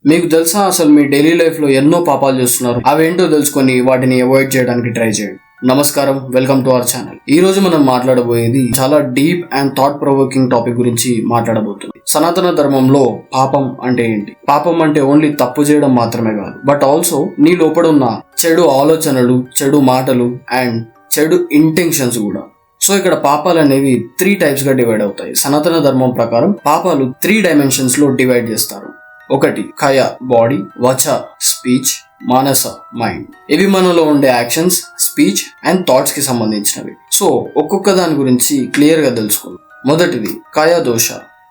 మీకు తెలుసా అసలు మీ డైలీ లైఫ్ లో ఎన్నో పాపాలు చేస్తున్నారు? అవేంటో తెలుసుకొని వాటిని అవాయిడ్ చేయడానికి ట్రై చేయండి. నమస్కారం, వెల్కమ్ టు అవర్ ఛానల్. ఈ రోజు మనం మాట్లాడబోయేది చాలా deep and thought provoking topic గురించి మాట్లాడబోతుంది. సనాతన ధర్మంలో పాపం అంటే ఏంటి? పాపం అంటే ఓన్లీ తప్పు చేయడం మాత్రమే కాదు, బట్ ఆల్సో నీ లోపల ఉన్న చెడు ఆలోచనలు, చెడు మాటలు అండ్ చెడు ఇంటెన్షన్స్ కూడా. సో ఇక్కడ పాపాలు అనేవి 3 టైప్స్ గా డివైడ్ అవుతాయి. సనాతన ధర్మం ప్రకారం పాపాలు 3 డైమెన్షన్స్ లో డివైడ్ చేస్తారు. ఒకటి కయ బాడీ, వచ స్పీచ్, మానస మైండ్. ఇవి మనలో ఉండే యాక్షన్స్, స్పీచ్ అండ్ థాట్స్ కి సంబంధించినవి. సో ఒక్కొక్క దాని గురించి క్లియర్ గా తెలుసుకుందాం. మొదటిది కయ దోష.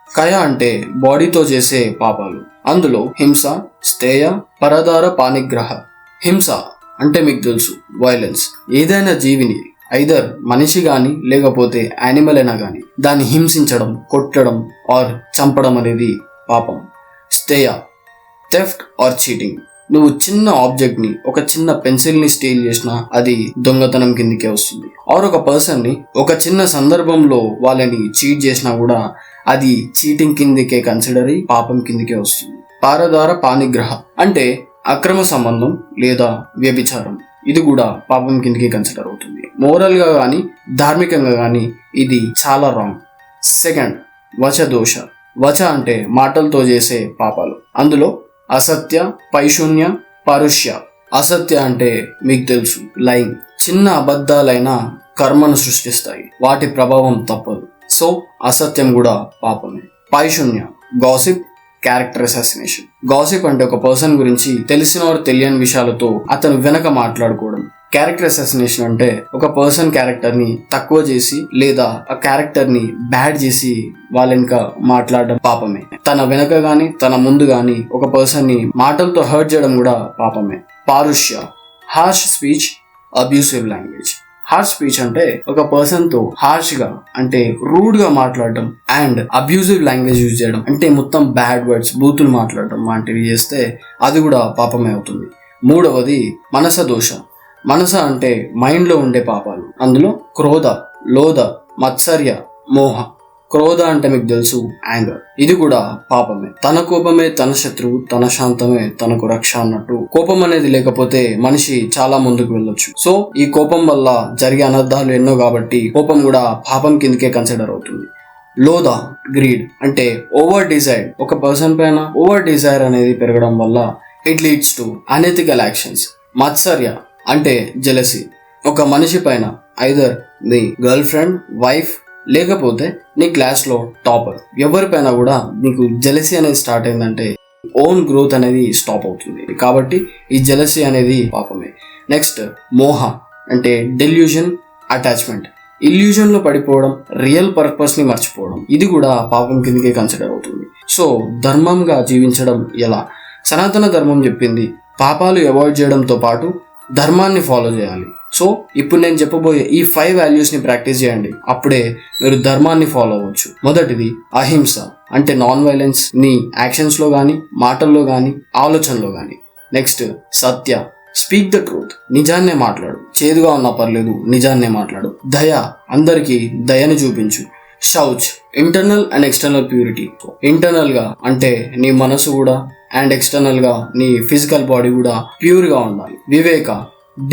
కయ అంటే బాడీతో చేసే పాపాలు. అందులో హింస, స్థేయ, పరదార పానిగ్రహ. హింస అంటే మీకు తెలుసు, వైలెన్స్. ఏదైనా జీవిని ఐదర్ మనిషి గాని లేకపోతే యానిమల్ అయినా గాని దాన్ని హింసించడం, కొట్టడం ఆర్ చంపడం అనేది పాపం. స్థేయ థెఫ్ట్ ఆర్ చీటింగ్. నువ్వు చిన్న ఆబ్జెక్ట్ ని, ఒక చిన్న పెన్సిల్ ని స్టీల్ చేసినా అది దొంగతనం కిందికే వస్తుంది. ఆర్ ఒక పర్సన్ ని ఒక చిన్న సందర్భంలో వాళ్ళని చీట్ చేసినా కూడా అది చీటింగ్ కిందికే కన్సిడర్ అయ్యి పాపం కిందికే వస్తుంది. పారదార పానిగ్రహ అంటే అక్రమ సంబంధం లేదా వ్యభిచారం. ఇది కూడా పాపం కిందికి కన్సిడర్ అవుతుంది. మోరల్ గా గానీ ధార్మికంగా గానీ ఇది చాలా రాంగ్. సెకండ్ వచ దోష. వచ అంటే మాటలతో చేసే పాపాలు. అందులో అసత్య, పైశూన్య, పరుష్య. అసత్య అంటే మీకు తెలుసు, లైంగ్. చిన్న అబద్ధాలైనా కర్మను సృష్టిస్తాయి, వాటి ప్రభావం తప్పదు. సో అసత్యం కూడా పాపమే. పైశూన్య గాసిప్, క్యారెక్టర్ అసాసినేషన్. గాసిప్ అంటే ఒక పర్సన్ గురించి తెలిసిన వారు తెలియని విషయాలతో అతను వెనక మాట్లాడుకోవడం. క్యారెక్టర్ అసాసినేషన్ అంటే ఒక పర్సన్ క్యారెక్టర్ ని తక్కువ చేసి లేదా ఆ క్యారెక్టర్ ని బ్యాడ్ చేసి వాళ్ళ వెనక మాట్లాడడం పాపమే. తన వెనక గాని తన ముందు గాని ఒక పర్సన్ ని మాటలతో హర్ట్ చేయడం కూడా పాపమే. పారుష్య harsh speech, abusive language. Harsh speech అంటే ఒక పర్సన్ తో హార్ష్ గా అంటే రూడ్ గా మాట్లాడడం అండ్ అబ్యూజివ్ లాంగ్వేజ్ యూజ్ చేయడం అంటే మొత్తం బ్యాడ్ వర్డ్స్, బూతులు మాట్లాడడం వంటివి చేస్తే అది కూడా పాపమే అవుతుంది. మూడవది మనస దోష. మనస అంటే మైండ్ లో ఉండే పాపాలు. అందులో క్రోధ, లోధ, మత్సర్య, మోహ. క్రోధ అంటే మీకు తెలుసు, యాంగర్. ఇది కూడా పాపమే. తన కోపమే తన శత్రువు, తన శాంతమే తనకు రక్ష అన్నట్టు. కోపం అనేది లేకపోతే మనిషి చాలా ముందుకు వెళ్ళొచ్చు. సో ఈ కోపం వల్ల జరిగే అనర్థాలు ఎన్నో కాబట్టి కోపం కూడా పాపం కిందకే కన్సిడర్ అవుతుంది. లోధ గ్రీడ్ అంటే ఓవర్ డిజైర్. ఒక పర్సన్ పైన ఓవర్ డిజైర్ అనేది పెరగడం వల్ల it leads to unethical actions. మత్సర్య అంటే జెలసీ. ఒక మనిషి పైన ఐదర్ నీ గర్ల్ ఫ్రెండ్, వైఫ్ లేకపోతే నీ క్లాస్ లో టాపర్ ఎవరిపైన కూడా నీకు జెలసీ అనేది స్టార్ట్ అయిందంటే ఓన్ గ్రోత్ అనేది స్టాప్ అవుతుంది. కాబట్టి ఈ జెలసీ అనేది పాపమే. నెక్స్ట్ మోహ అంటే డెల్యూషన్, అటాచ్మెంట్. ఇల్యూజన్ లో పడిపోవడం, రియల్ పర్పస్ ని మర్చిపోవడం. ఇది కూడా పాపం కిందకే కన్సిడర్ అవుతుంది. సో ధర్మంగా జీవించడం ఎలా? సనాతన ధర్మం చెప్పింది పాపాలు అవాయిడ్ చేయడంతో పాటు ధర్మాన్ని ఫాలో చేయాలి. సో ఇప్పుడు నేను చెప్పబోయే ఈ 5 వాల్యూస్ ని ప్రాక్టీస్ చేయండి, అప్పుడే మీరు ధర్మాన్ని ఫాలో అవ్వచ్చు. మొదటిది అహింస అంటే నాన్ వైలెన్స్, నీ యాక్షన్స్ లో గానీ, మాటల్లో గానీ, ఆలోచనలో గానీ. నెక్స్ట్ సత్య, స్పీక్ ద ట్రూత్. నిజాన్నే మాట్లాడు, చేదుగా ఉన్నా పర్లేదు నిజాన్నే మాట్లాడు. దయ, అందరికీ దయని చూపించు. శౌచ్ internal and external purity. Internal గా అంటే నీ మనసు కూడా అండ్ ఎక్స్టర్నల్ గా నీ ఫిజికల్ బాడీ కూడా ప్యూర్ గా ఉండాలి. వివేక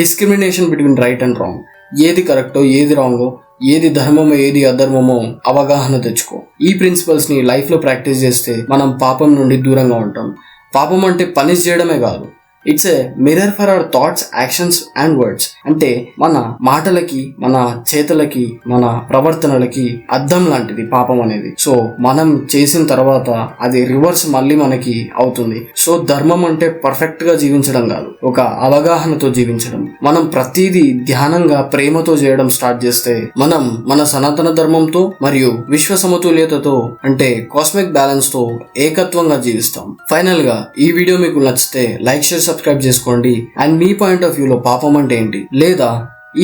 discrimination between right and wrong. ఏది కరెక్టో, ఏది రాంగో, ఏది ధర్మమో, ఏది అధర్మమో అవగాహన తెచ్చుకో. ఈ ప్రిన్సిపల్స్ ని లైఫ్ లో ప్రాక్టీస్ చేస్తే మనం పాపం నుండి దూరంగా ఉంటాం. పాపం అంటే పనిష్ చేయడమే కాదు, it's a mirror for our thoughts, actions and words. అంటే మన మాటలకి, మన చేతలకి, మన ప్రవర్తనలకి అద్దం లాంటిది పాపం అనేది. సో మనం చేసిన తర్వాత అది రివర్స్ మళ్ళీ మనకి అవుతుంది. సో ధర్మం అంటే పర్ఫెక్ట్ గా జీవించడం కాదు, ఒక అవగాహనతో జీవించడం. మనం ప్రతిదీ ధ్యానంగా, ప్రేమతో చేయడం స్టార్ట్ చేస్తే మనం మన సనాతన ధర్మంతో మరియు విశ్వ సమతుల్యతతో అంటే కాస్మిక్ బ్యాలెన్స్ తో ఏకత్వంగా జీవిస్తాం. ఫైనల్ గా ఈ వీడియో మీకు నచ్చితే లైక్, షేర్, సబ్స్క్రైబ్ చేసుకోండి. అండ్ మీ పాయింట్ ఆఫ్ వ్యూలో పాపం అంటే ఏంటి, లేదా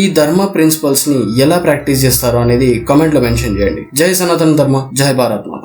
ఈ ధర్మ ప్రిన్సిపల్స్ ని ఎలా ప్రాక్టీస్ చేస్తారో అనేది కామెంట్ లో మెన్షన్ చేయండి. జై సనాతన ధర్మ, జై భారత్ మాత.